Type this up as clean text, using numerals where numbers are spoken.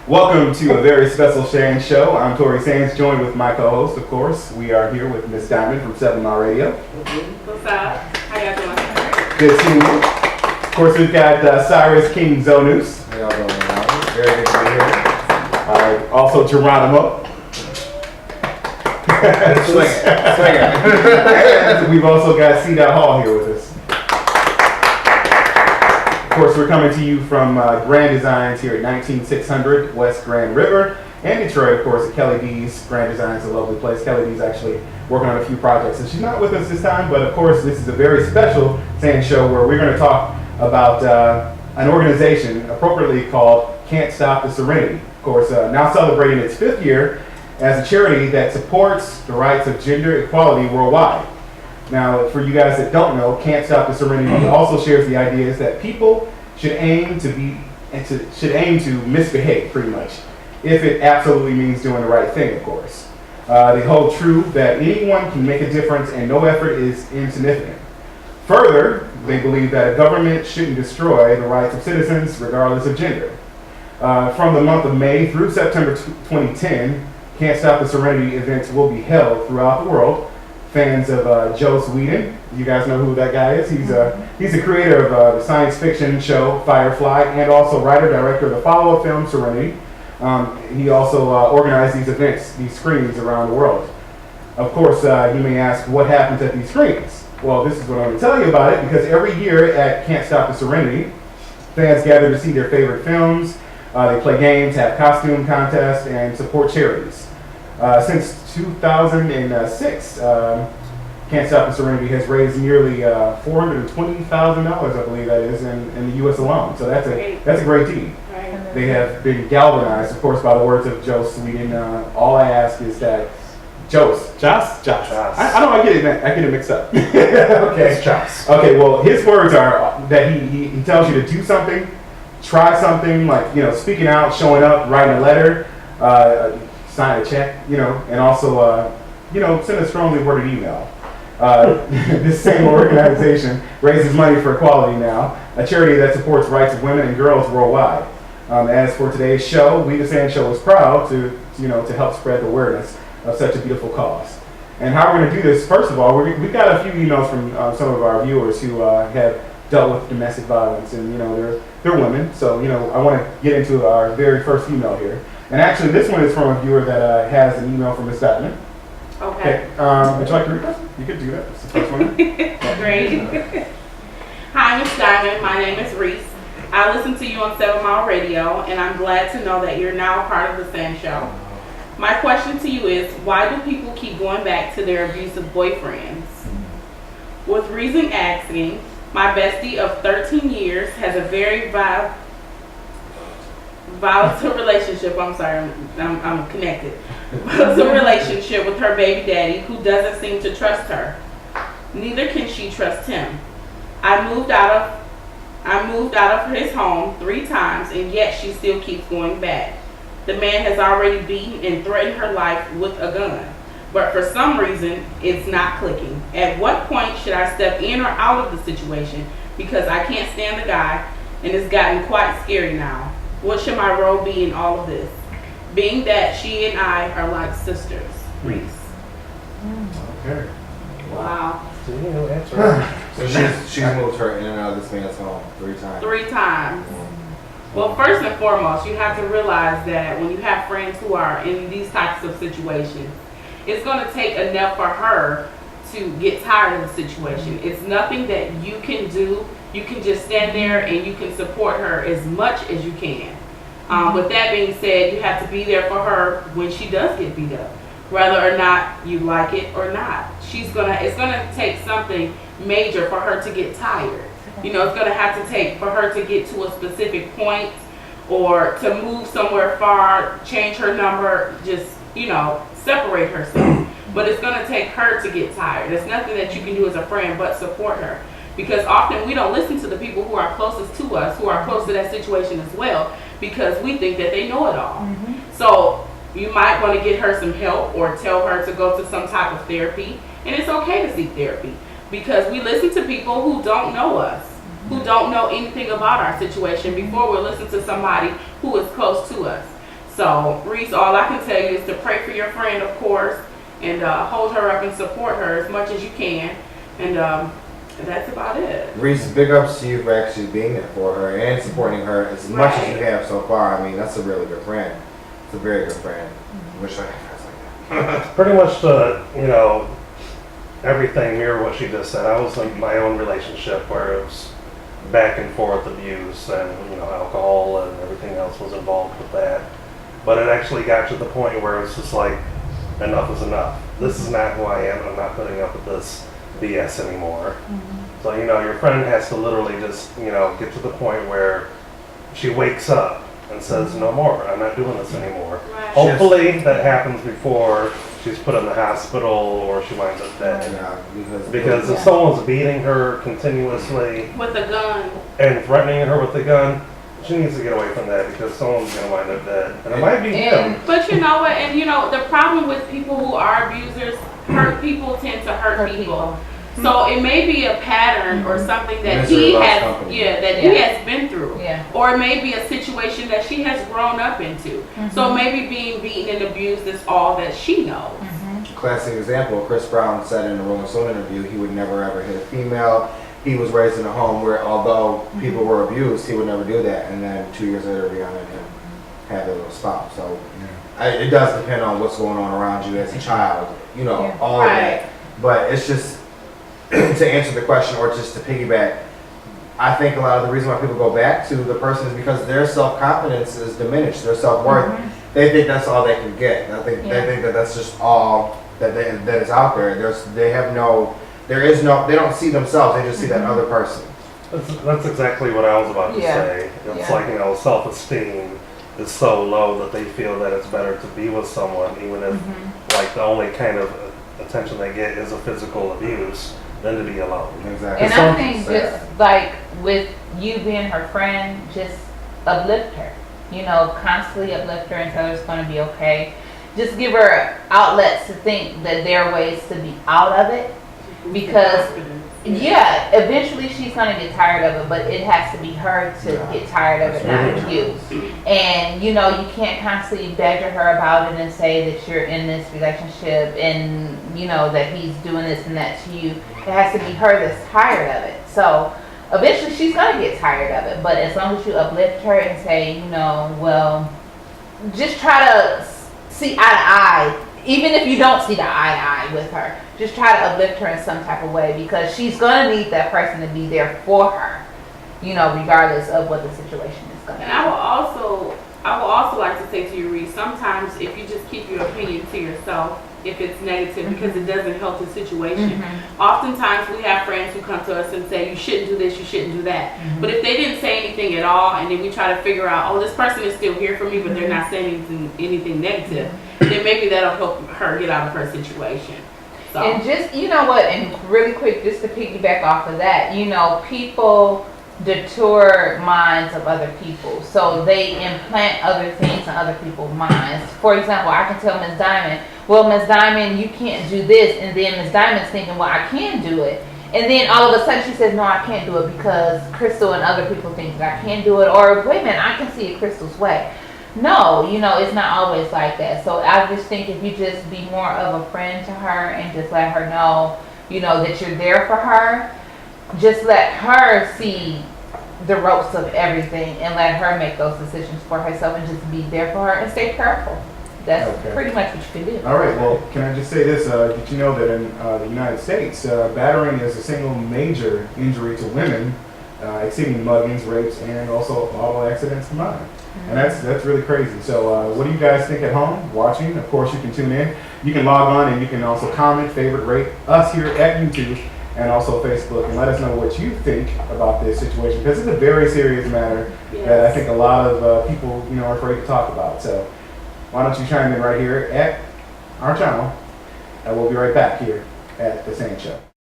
Welcome to a very special Sharon show. I'm Tori Sands, joined with my co-host, of course. We are here with Miss Diamond from 7 Mile Radio. What's up? How y'all doing? Good seeing you. Of course, we've got Cyrus King Zonus. How y'all doing now? Very good to be here. Also, Geronimo. And we've also got C. Hall here with us. Of course, we're coming to you from Grand Designs here at 19600 West Grand River, and Detroit, of course, at Kelly D's. Grand Designs is a lovely place. Kelly D's actually working on a few projects, and she's not with us this time, but of course, this is a very special Sands show where we're going to talk about an organization appropriately called Can't Stop the Serenity. Of course, now celebrating its 5th year as a charity that supports the rights of gender equality worldwide. Now, for you guys that don't know, Can't Stop the Serenity also shares the ideas that people should aim to misbehave, pretty much, if it absolutely means doing the right thing, of course. They hold true that anyone can make a difference and no effort is insignificant. Further, they believe that a government shouldn't destroy the rights of citizens regardless of gender. From the month of May through September 2010, Can't Stop the Serenity events will be held throughout the world. Fans of Joss Whedon, you guys know who that guy is. He's the creator of the science fiction show Firefly, and also writer-director of the follow-up film Serenity. He also organized these events, these screenings around the world. Of course, you may ask, what happens at these screenings? Well, this is what I'm going to tell you about it, because every year at Can't Stop the Serenity, fans gather to see their favorite films. They play games, have costume contests, and support charities. Since 2006, Can't Stop the Serenity has raised nearly $420,000, I believe that is, in the U.S. alone. So that's a great deed. Right. They have been galvanized, of course, by the words of Joss Whedon. All I ask is that Joss. I don't. I get it mixed up. Okay. It's Joss. Okay. Well, his words are that he tells you to do something, try something, like speaking out, showing up, writing a letter. Sign a check, and also, send a strongly worded email. This same organization raises money for equality now, a charity that supports rights of women and girls worldwide. As for today's show, We the SanzSHO is proud to help spread the awareness of such a beautiful cause. And how we're going to do this, first of all, we've got a few emails from some of our viewers who have dealt with domestic violence, and they're women. So I want to get into our very first email here. And actually, this one is from a viewer that has an email from Miss Diamond. Okay. Would you like to read that? You could do that. It's the first one. Great. Hi, Miss Diamond. My name is Reese. I listen to you on 7 Mile Radio, and I'm glad to know that you're now a part of the SanzSHO. My question to you is, why do people keep going back to their abusive boyfriends? With reason asking, my bestie of 13 years has a very volatile relationship. I'm sorry, I'm connected. Volatile relationship with her baby daddy, who doesn't seem to trust her. Neither can she trust him. I moved out of his home 3 times, and yet she still keeps going back. The man has already beaten and threatened her life with a gun, but for some reason it's not clicking. At what point should I step in or out of the situation, because I can't stand the guy and it's gotten quite scary now? What should my role be in all of this, being that she and I are like sisters? Reese. Okay. Wow. So she's moved her in and out of this man's home 3 times. 3 times. Well, first and foremost, you have to realize that when you have friends who are in these types of situations, it's going to take enough for her to get tired of the situation. It's nothing that you can do. You can just stand there and you can support her as much as you can. With that being said, you have to be there for her when she does get beat up, whether or not you like it or not. It's gonna take something major for her to get tired. It's gonna have to take for her to get to a specific point, or to move somewhere far, change her number, just separate herself. But it's gonna take her to get tired. There's nothing that you can do as a friend but support her. Because often we don't listen to the people who are closest to us, who are close to that situation as well, because we think that they know it all. So you might want to get her some help, or tell her to go to some type of therapy. And it's okay to seek therapy, because we listen to people who don't know us, who don't know anything about our situation before we listen to somebody who is close to us. So, Reese, all I can tell you is to pray for your friend, of course, and hold her up and support her as much as you can. And that's about it. Reese, big ups to you for actually being there for her and supporting her as much as you have so far. I mean, that's a really good friend. It's a very good friend. I wish I had friends like that. Pretty much everything mirror what she just said. I was in my own relationship where it was back and forth abuse and alcohol and everything else was involved with that. But it actually got to the point where it's just like, enough is enough. This is not who I am, and I'm not putting up with this BS anymore. So your friend has to literally just get to the point where she wakes up and says, no more, I'm not doing this anymore. Right. Hopefully that happens before she's put in the hospital or she winds up dead. Because if someone's beating her continuously With a gun. and threatening her with a gun, she needs to get away from that because someone's going to wind up dead. And it might be him. But you know what? And the problem with people who are abusers, hurt people tend to hurt people. So it may be a pattern or something that he has, he has been through. Yeah. Or it may be a situation that she has grown up into. So maybe being beaten and abused is all that she knows. Classic example, Chris Brown said in the Rolling Stone interview he would never ever hit a female. He was raised in a home where although people were abused, he would never do that. And then 2 years later, Rihanna and him had a little stop. So it does depend on what's going on around you as a child, all of that. But it's just, to answer the question or just to piggyback, I think a lot of the reason why people go back to the person is because their self-confidence is diminished, their self-worth. They think that's all they can get. I think they think that that's just all that is out there. They don't see themselves, they just see that other person. That's exactly what I was about to say. It's like, self-esteem is so low that they feel that it's better to be with someone, even if like the only kind of attention they get is a physical abuse, than to be alone. Exactly. And I think just like with you being her friend, just uplift her. Constantly uplift her and tell her it's going to be okay. Just give her outlets to think that there are ways to be out of it. Because, eventually she's going to get tired of it, but it has to be her to get tired of it, not you. And, you can't constantly badger her about it and say that you're in this relationship and, that he's doing this and that to you. It has to be her that's tired of it. So, eventually she's going to get tired of it, but as long as you uplift her and say, well, just try to see eye to eye. Even if you don't see the eye to eye with her, just try to uplift her in some type of way because she's going to need that person to be there for her, regardless of what the situation is going to be. And I will also like to say to you, Reese, sometimes if you just keep your opinion to yourself, if it's negative, because it doesn't help the situation. Oftentimes we have friends who come to us and say, you shouldn't do this, you shouldn't do that. But if they didn't say anything at all, and then we try to figure out, oh, this person is still here for me, but they're not saying anything negative, then maybe that'll help her get out of her situation. So. And just, and really quick, just to piggyback off of that, people detour minds of other people. So they implant other things in other people's minds. For example, I can tell Ms. Diamond, well, Ms. Diamond, you can't do this. And then Ms. Diamond's thinking, well, I can do it. And then all of a sudden she says, no, I can't do it because Crystal and other people think that I can do it. Or, wait a minute, I can see it Crystal's way. No, it's not always like that. So I just think if you just be more of a friend to her and just let her know, that you're there for her, just let her see the ropes of everything and let her make those decisions for herself and just be there for her and stay careful. That's pretty much what you can do. All right, well, can I just say this? Did you know that in the United States, battering is the single major injury to women, exceeding muggings, rapes, and also auto accidents combined. And that's really crazy. So what do you guys think at home, watching? Of course, you can tune in. You can log on and you can also comment, favorite, rate us here at YouTube and also Facebook, and let us know what you think about this situation, because it's a very serious matter that I think a lot of people, are afraid to talk about. So why don't you chime in right here at our channel, and we'll be right back here at The SanzSHO.